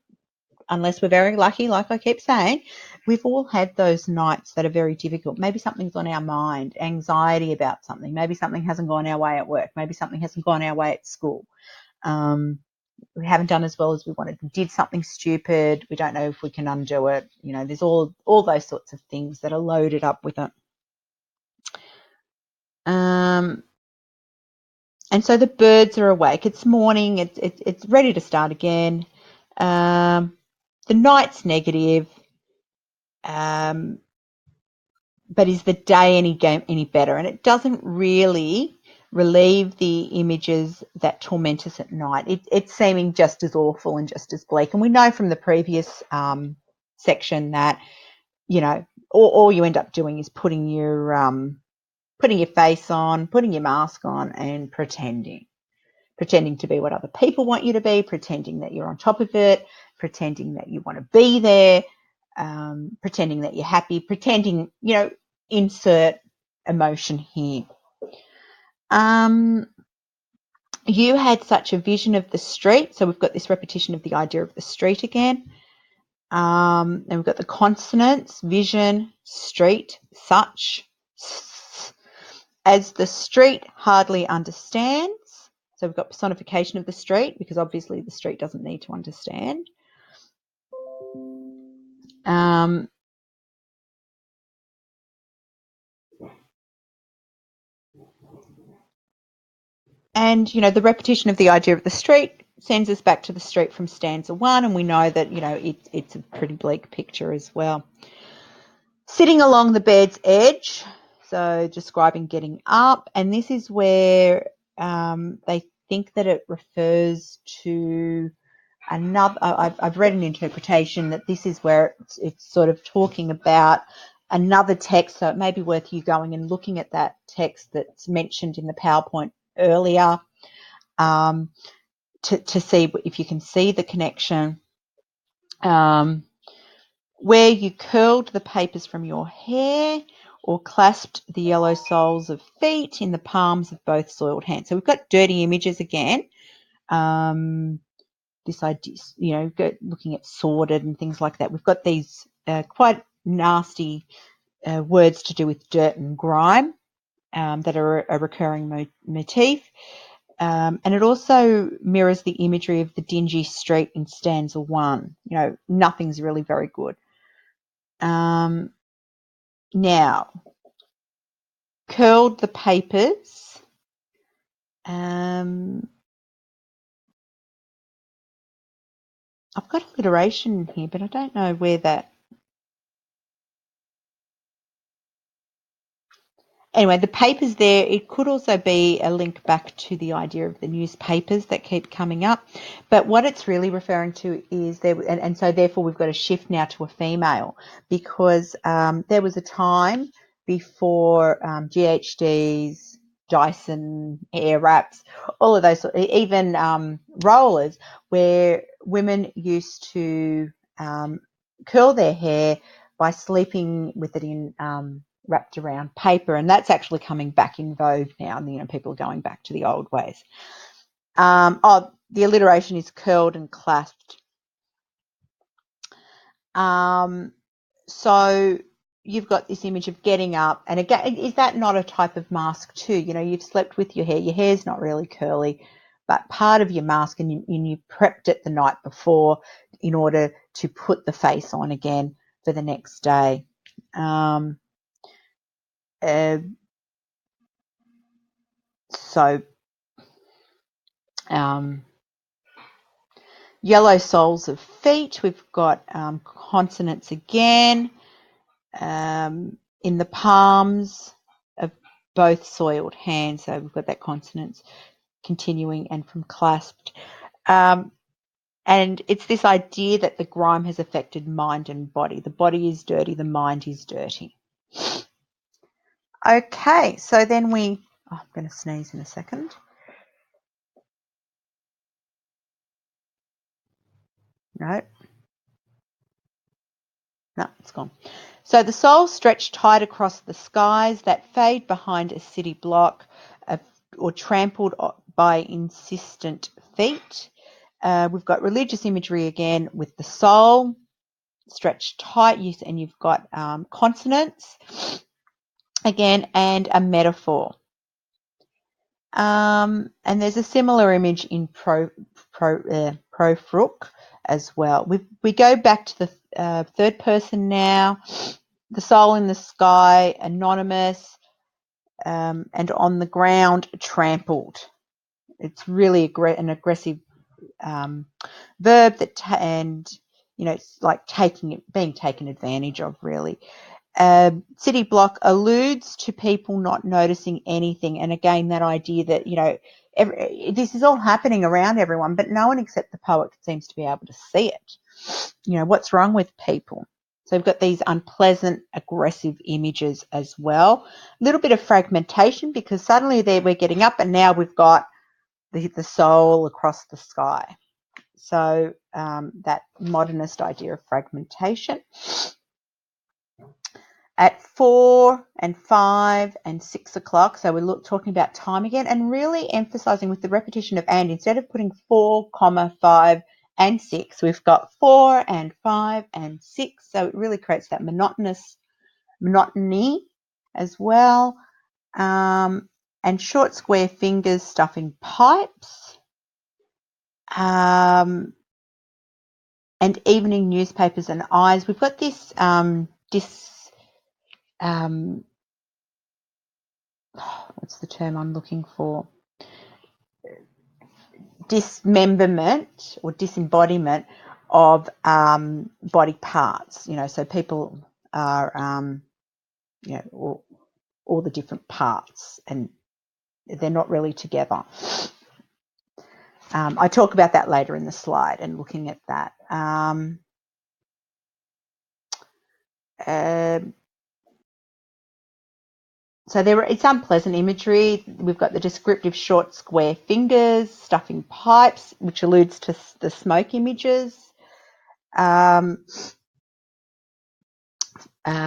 unless we're very lucky, like I keep saying, we've all had those nights that are very difficult. Maybe something's on our mind, anxiety about something. Maybe something hasn't gone our way at work. Maybe something hasn't gone our way at school. We haven't done as well as we wanted. We did something stupid. We don't know if we can undo it. There's all those sorts of things that are loaded up with it. And so the birds are awake. It's morning. It's ready to start again. The night's negative. But is the day any better? And it doesn't really relieve the images that torment us at night. It's seeming just as awful and just as bleak. And we know from the previous section that, all you end up doing is putting your face on, putting your mask on, and pretending to be what other people want you to be, pretending that you're on top of it, pretending that you want to be there, pretending that you're happy, pretending, insert emotion here. You had such a vision of the street. So we've got this repetition of the idea of the street again. And we've got the consonants, vision, street, such, as the street hardly understands. So we've got personification of the street, because obviously the street doesn't need to understand. And, the repetition of the idea of the street sends us back to the street from stanza 1, and we know that, it's a pretty bleak picture as well. Sitting along the bed's edge, so describing getting up, and this is where they think that it refers to another. I've read an interpretation that this is where it's sort of talking about another text, so it may be worth you going and looking at that text that's mentioned in the PowerPoint earlier, to see if you can see the connection. Where you curled the papers from your hair or clasped the yellow soles of feet in the palms of both soiled hands. So we've got dirty images again. This idea, looking at sordid and things like that. We've got these quite nasty words to do with dirt and grime that are a recurring motif. And it also mirrors the imagery of the dingy street in stanza 1. Nothing's really very good. Now, curled the papers. I've got alliteration here, but I don't know where that... Anyway, the papers there, it could also be a link back to the idea of the newspapers that keep coming up. But what it's really referring to is there, and so therefore we've got to shift now to a female, because there was a time before GHDs, Dyson, air wraps, all of those, even rollers, where women used to curl their hair by sleeping with it in wrapped around paper, and that's actually coming back in vogue now. People are going back to the old ways. The alliteration is curled and clasped. So you've got this image of getting up, and again, is that not a type of mask too? You've slept with your hair's not really curly, but part of your mask, and you prepped it the night before in order to put the face on again for the next day. Yellow soles of feet, we've got consonants again in the palms of both soiled hands. So we've got that consonants continuing and from clasped. And it's this idea that the grime has affected mind and body. The body is dirty, the mind is dirty. Okay, so then I'm going to sneeze in a second. No, it's gone. So the soul stretched tight across the skies that fade behind a city block or trampled by insistent feet. We've got religious imagery again with the soul stretched tight, and you've got consonants again and a metaphor. And there's a similar image in Profruc as well. We go back to the third person now. The soul in the sky, anonymous, and on the ground, trampled. It's really an aggressive verb it's like being taken advantage of, really. City block alludes to people not noticing anything, and again that idea that this is all happening around everyone, but no one except the poet seems to be able to see it. What's wrong with people? So we've got these unpleasant, aggressive images as well. A little bit of fragmentation, because suddenly there we're getting up, and now we've got the soul across the sky. So that modernist idea of fragmentation. At 4 and 5 and 6 o'clock, so we're talking about time again, and really emphasising with the repetition of and, instead of putting 4, 5 and 6, we've got 4 and 5 and 6, so it really creates that monotony as well. And short square fingers stuffing pipes. And evening newspapers and eyes. We've got this what's the term I'm looking for? Dismemberment or disembodiment of body parts. So people are all the different parts, and they're not really together. I talk about that later in the slide and looking at that. So it's unpleasant imagery. We've got the descriptive short square fingers, stuffing pipes, which alludes to the smoke images,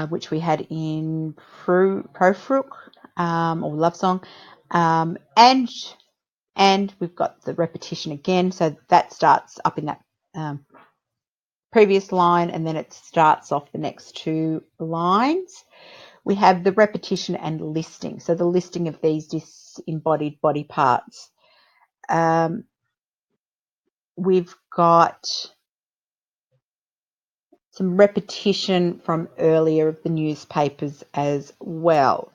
which we had in Profruch, or Love Song, and we've got the repetition again. So that starts up in that previous line, and then it starts off the next two lines. We have the repetition and listing. So the listing of these disembodied body parts. We've got some repetition from earlier of the newspapers as well.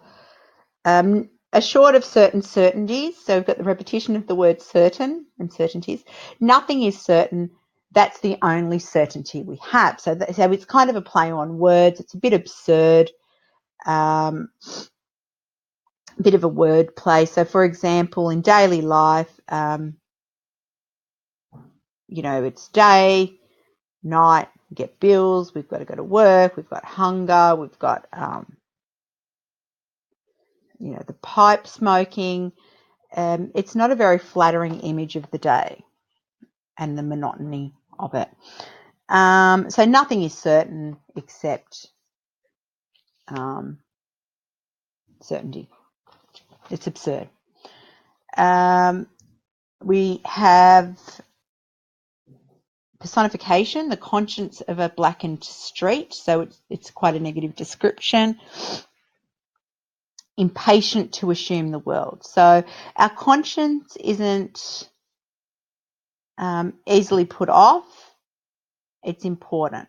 Assured of certain certainties. So we've got the repetition of the word certain and certainties. Nothing is certain. That's the only certainty we have. So it's kind of a play on words. It's a bit absurd. Bit of a word play. So, for example, in daily life, it's day, night, we get bills, we've got to go to work, we've got hunger, we've got, the pipe smoking. It's not a very flattering image of the day and the monotony of it. So nothing is certain except certainty. It's absurd. We have personification, the conscience of a blackened street. So it's quite a negative description. Impatient to assume the world. So our conscience isn't easily put off. It's important.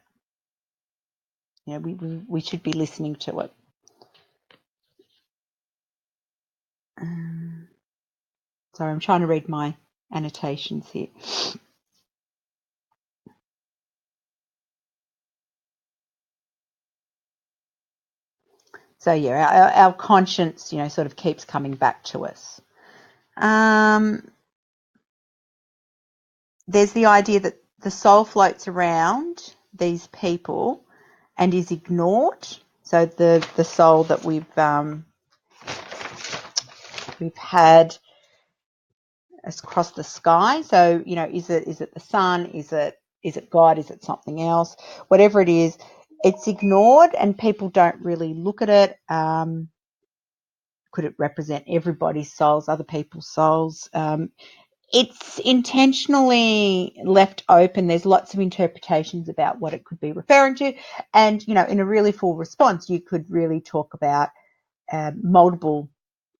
We should be listening to it. Sorry, I'm trying to read my annotations here. So yeah, our conscience, sort of keeps coming back to us. There's the idea that the soul floats around these people and is ignored. So the soul that we've had across the sky. So is it the sun? Is it God? Is it something else? Whatever it is, it's ignored and people don't really look at it. Could it represent everybody's souls, other people's souls? It's intentionally left open. There's lots of interpretations about what it could be referring to. And, in a really full response, you could really talk about multiple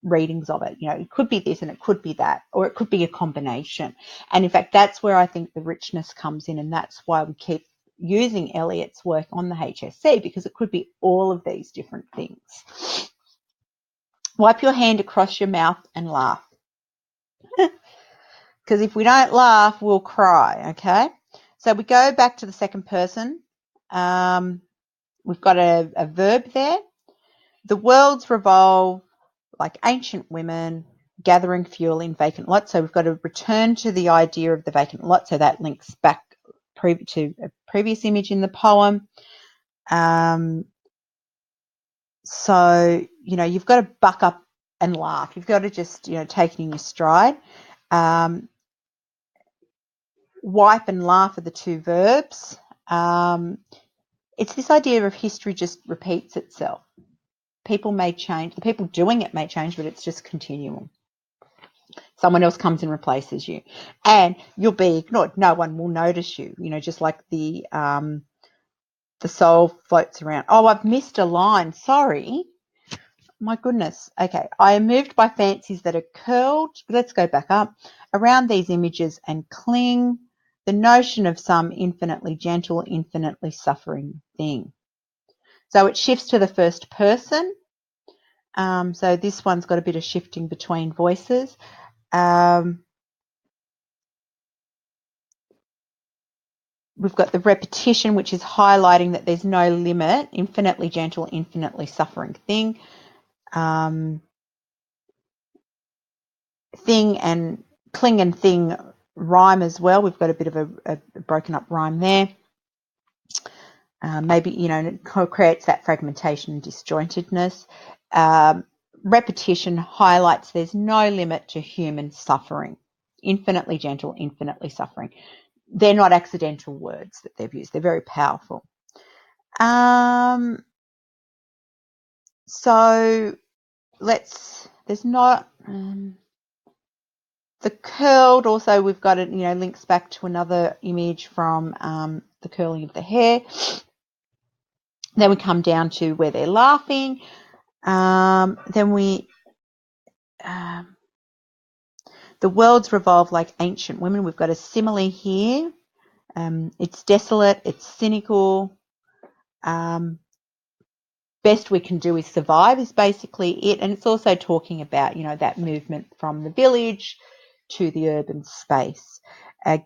readings of it. It could be this and it could be that, or it could be a combination. And in fact, that's where I think the richness comes in. And that's why we keep using Eliot's work on the HSC, because it could be all of these different things. Wipe your hand across your mouth and laugh. Because if we don't laugh, we'll cry, okay? So we go back to the second person. We've got a verb there. The worlds revolve like ancient women gathering fuel in vacant lots. So we've got to return to the idea of the vacant lot. So that links back to a previous image in the poem. So, you've got to buck up and laugh. You've got to just, take it in your stride. Wipe and laugh are the two verbs. It's this idea of history just repeats itself. People may change. The people doing it may change, but it's just continual. Someone else comes and replaces you, and you'll be ignored. No one will notice you. Just like the soul floats around. Oh, I've missed a line. Sorry. My goodness. Okay. I am moved by fancies that are curled. Let's go back up. Around these images and cling. The notion of some infinitely gentle, infinitely suffering thing. So it shifts to the first person. So this one's got a bit of shifting between voices. We've got the repetition, which is highlighting that there's no limit, infinitely gentle, infinitely suffering thing. Thing and cling and thing rhyme as well. We've got a bit of a broken up rhyme there. Maybe, it creates that fragmentation and disjointedness. repetition highlights there's no limit to human suffering. Infinitely gentle, infinitely suffering. They're not accidental words that they've used. They're very powerful. So there's not, the curled also, we've got it, links back to another image from the curling of the hair. Then we come down to where they're laughing. Then the worlds revolve like ancient women. We've got a simile here. It's desolate, it's cynical. Best we can do is survive is basically it. And it's also talking about, that movement from the village to the urban space,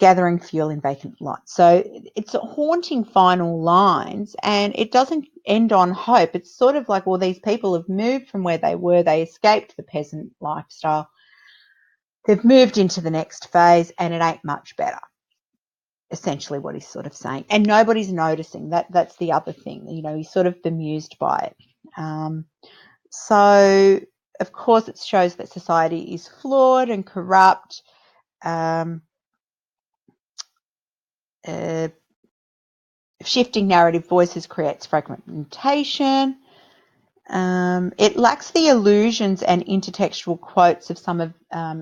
gathering fuel in vacant lots. So it's a haunting final lines, and it doesn't end on hope. It's sort of like, well, these people have moved from where they were. They escaped the peasant lifestyle. They've moved into the next phase, and it ain't much better. Essentially what he's sort of saying, and nobody's noticing that. That's the other thing, he's sort of bemused by it. So of course it shows that society is flawed and corrupt. Shifting narrative voices creates fragmentation. It lacks the allusions and intertextual quotes of some of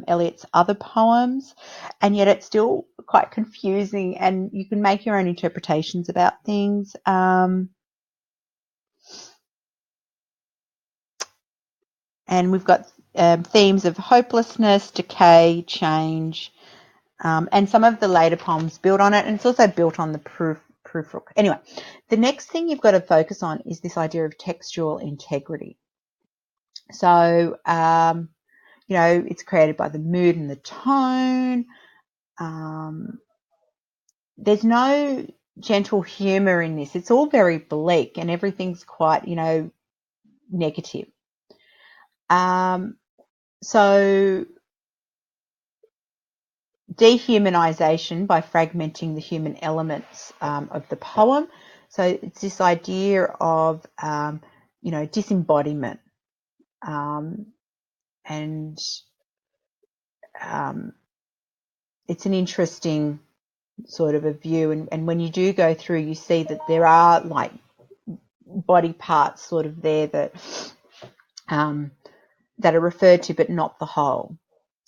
Eliot's other poems, and yet it's still quite confusing, and you can make your own interpretations about things. And we've got themes of hopelessness, decay, change, and some of the later poems build on it, and it's also built on the proof rook. Anyway, the next thing you've got to focus on is this idea of textual integrity. So, it's created by the mood and the tone. There's no gentle humour in this. It's all very bleak, and everything's quite, negative. So dehumanization by fragmenting the human elements of the poem. So it's this idea of, disembodiment. And it's an interesting sort of a view. And when you do go through, you see that there are like body parts sort of there that are referred to, but not the whole.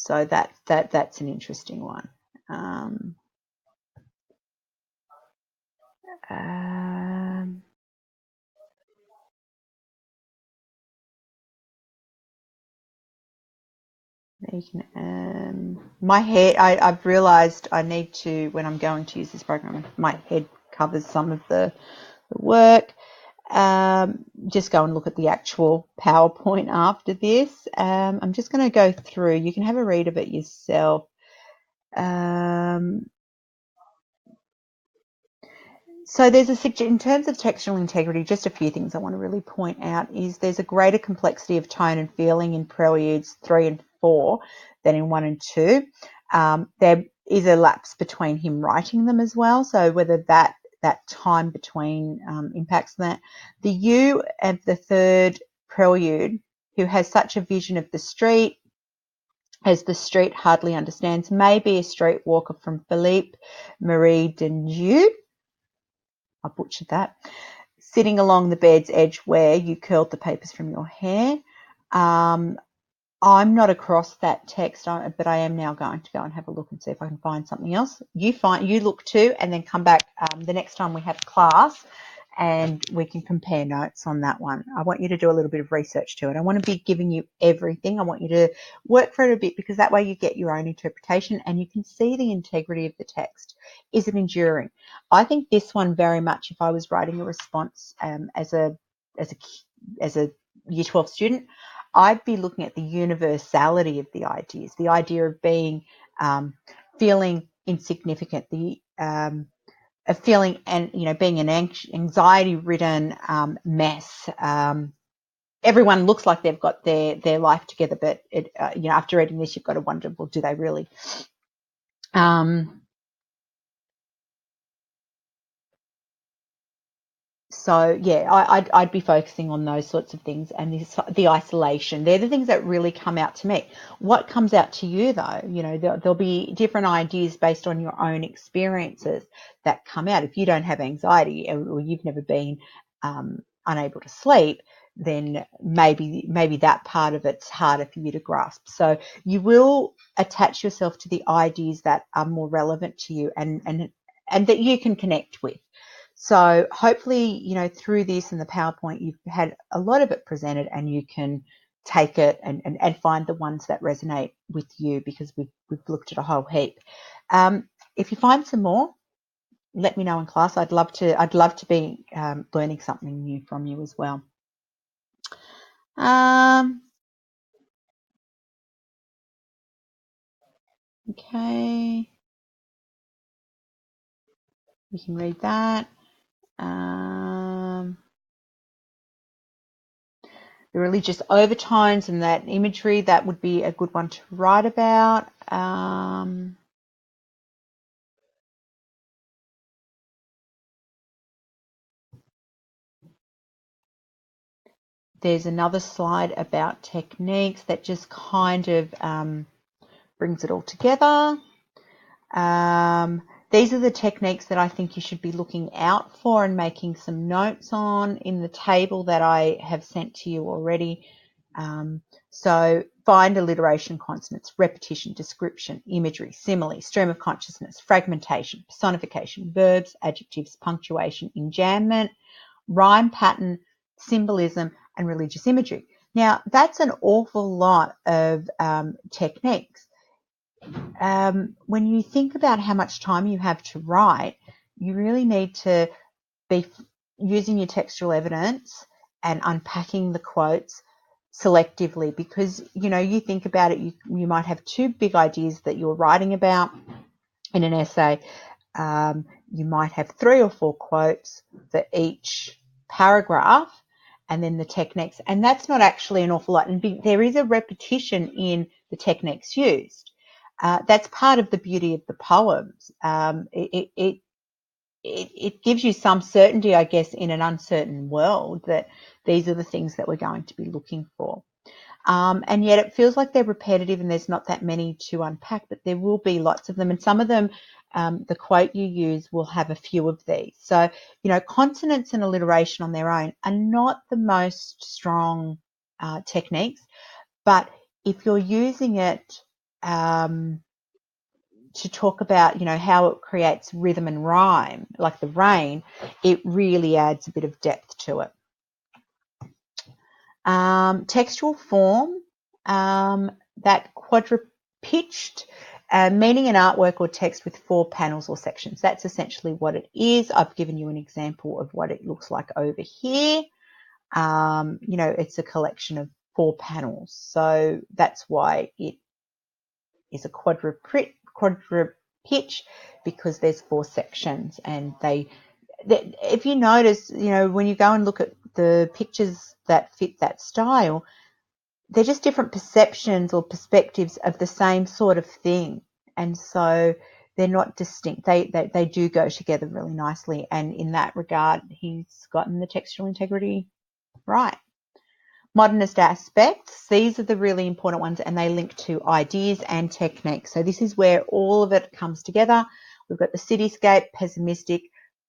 So that's an interesting one. My head, I've realised I need to, when I'm going to use this program, my head covers some of the work. Just go and look at the actual PowerPoint after this. I'm just going to go through. You can have a read of it yourself. So there's in terms of textual integrity, just a few things I want to really point out is there's a greater complexity of tone and feeling in Preludes 3 and 4 than in 1 and 2. There is a lapse between him writing them as well, so whether that time between impacts that. The you of the third Prelude, who has such a vision of the street as the street hardly understands, may be a streetwalker from Philippe Marie Dendieu. I butchered that. Sitting along the bed's edge where you curled the papers from your hair. I'm not across that text, but I am now going to go and have a look and see if I can find something else. You look too, and then come back the next time we have class, and we can compare notes on that one. I want you to do a little bit of research to it. I want to be giving you everything. I want you to work for it a bit, because that way you get your own interpretation and you can see the integrity of the text. Is it enduring? I think this one very much, if I was writing a response as a Year 12 student, I'd be looking at the universality of the ideas, the idea of being, feeling insignificant, of feeling and, being an anxiety-ridden mess. Everyone looks like they've got their life together, but after reading this, you've got to wonder, well, do they really? So yeah, I'd be focusing on those sorts of things, and the isolation. They're the things that really come out to me. What comes out to you, though? You know, there'll be different ideas based on your own experiences that come out. If you don't have anxiety, or you've never been unable to sleep, then maybe that part of it's harder for you to grasp. So you will attach yourself to the ideas that are more relevant to you and that you can connect with. So hopefully, you know, through this and the PowerPoint, you've had a lot of it presented, and you can take it and find the ones that resonate with you, because we've looked at a whole heap. If you find some more, let me know in class. I'd love to be learning something new from you as well. Okay, you can read that. The religious overtones and that imagery, that would be a good one to write about. There's another slide about techniques that just kind of brings it all together. These are the techniques that I think you should be looking out for and making some notes on in the table that I have sent to you already. So find alliteration, consonants, repetition, description, imagery, simile, stream of consciousness, fragmentation, personification, verbs, adjectives, punctuation, enjambment, rhyme pattern, symbolism, and religious imagery. Now, that's an awful lot of techniques. When you think about how much time you have to write, you really need to be using your textual evidence and unpacking the quotes selectively, because, you know, you think about it, you might have two big ideas that you're writing about in an essay. You might have 3 or 4 quotes for each paragraph, and then the techniques, and that's not actually an awful lot. And there is a repetition in the techniques used. That's part of the beauty of the poems. It gives you some certainty, I guess, in an uncertain world, that these are the things that we're going to be looking for. And yet it feels like they're repetitive and there's not that many to unpack, but there will be lots of them. And some of them, the quote you use will have a few of these. So, you know, consonants and alliteration on their own are not the most strong techniques, but if you're using it to talk about, you know, how it creates rhythm and rhyme, like the rain, it really adds a bit of depth to it. Textual form, that quadrupitched, meaning an artwork or text with 4 panels or sections. That's essentially what it is. I've given you an example of what it looks like over here. You know, it's a collection of 4 panels. So that's why it is a quadrupitch, because there's 4 sections, and if you notice, you know, when you go and look at the pictures that fit that style, they're just different perceptions or perspectives of the same sort of thing, and so they're not distinct. They do go together really nicely, and in that regard, he's gotten the textual integrity right. Modernist aspects, these are the really important ones, and they link to ideas and techniques. So this is where all of it comes together. We've got the cityscape, pessimistic,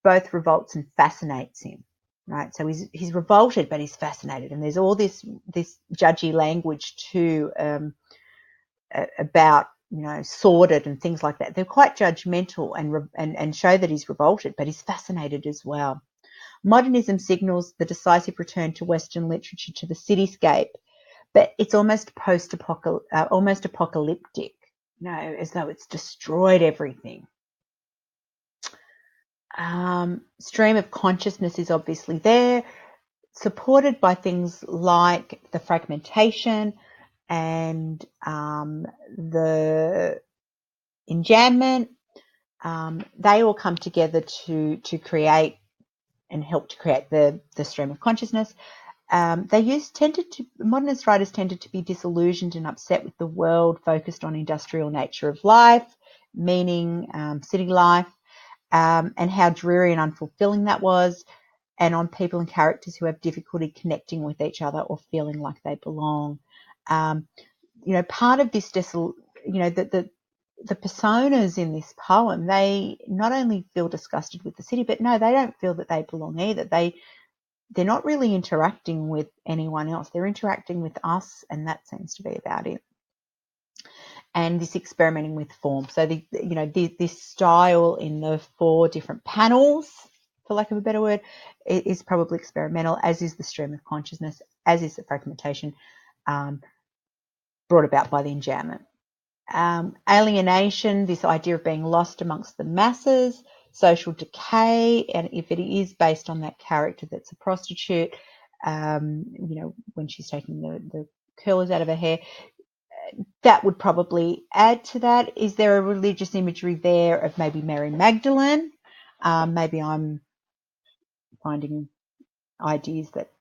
both revolts and fascinates him, right? So he's revolted, but he's fascinated, and there's all this judgy language too about, you know, sordid and things like that. They're quite judgmental and show that he's revolted, but he's fascinated as well. Modernism signals the decisive return to Western literature to the cityscape, but it's almost almost apocalyptic, you know, as though it's destroyed everything. Stream of consciousness is obviously there, supported by things like the fragmentation and the enjambment. They all come together to create and help to create the stream of consciousness. Modernist writers tended to be disillusioned and upset with the world, focused on industrial nature of life, meaning city life, and how dreary and unfulfilling that was. and on people and characters who have difficulty connecting with each other or feeling like they belong. Part of this, the personas in this poem, they not only feel disgusted with the city, but no, they don't feel that they belong either. They're not really interacting with anyone else. They're interacting with us, and that seems to be about it. And this experimenting with form. So this style in the 4 different panels, for lack of a better word, is probably experimental, as is the stream of consciousness, as is the fragmentation brought about by the enjambment. Alienation, this idea of being lost amongst the masses. Social decay, and if it is based on that character that's a prostitute, when she's taking the curlers out of her hair, that would probably add to that. Is there a religious imagery there of maybe Mary Magdalene? Maybe I'm finding ideas that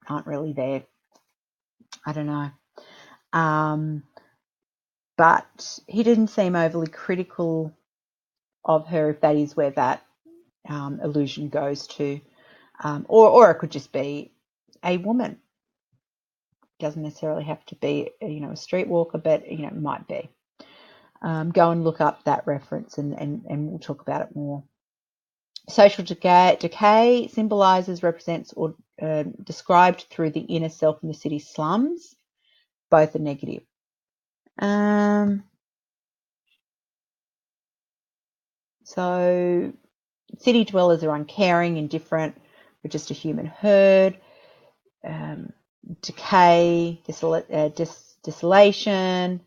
aren't really there. I don't know. But he didn't seem overly critical of her, if that is where that illusion goes to. Or it could just be a woman. Doesn't necessarily have to be, a streetwalker, but, it might be. Go and look up that reference and we'll talk about it more. Social decay symbolises, represents, or described through the inner self in the city slums. Both are negative. So city dwellers are uncaring, indifferent, we're just a human herd. Decay, desolation,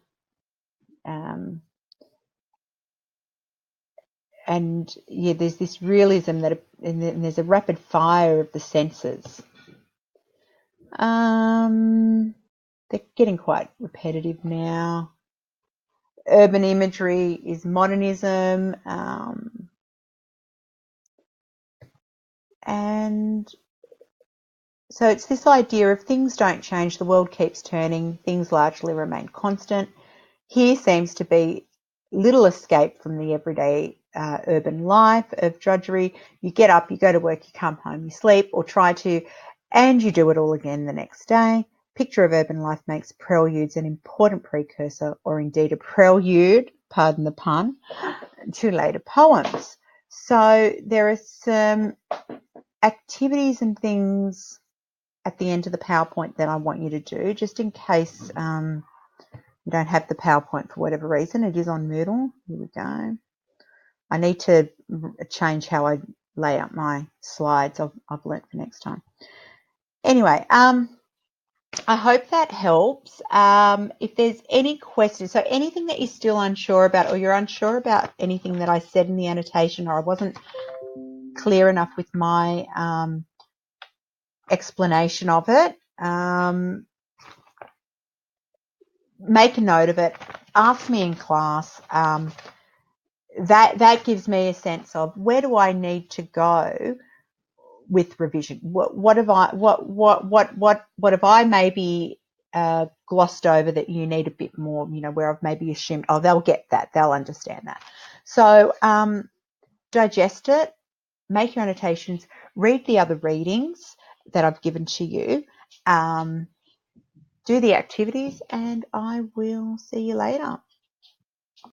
and there's this realism and there's a rapid fire of the senses. They're getting quite repetitive now. Urban imagery is modernism, and so it's this idea of things don't change, the world keeps turning, things largely remain constant. Here seems to be little escape from the everyday urban life of drudgery. You get up, you go to work, you come home, you sleep, or try to, and you do it all again the next day. Picture of urban life makes preludes an important precursor, or indeed a prelude, pardon the pun, to later poems. So there are some activities and things at the end of the PowerPoint that I want you to do, just in case you don't have the PowerPoint for whatever reason. It is on Moodle. Here we go. I need to change how I lay out my slides. I've learnt for next time. Anyway, I hope that helps. If there's any questions, so anything that you're still unsure about, or you're unsure about anything that I said in the annotation, or I wasn't clear enough with my explanation of it, make a note of it. Ask me in class. That gives me a sense of where do I need to go with revision. What have I maybe glossed over that you need a bit more? Where I've maybe assumed, oh, they'll get that, they'll understand that. So digest it, make your annotations, read the other readings that I've given to you, do the activities, and I will see you later.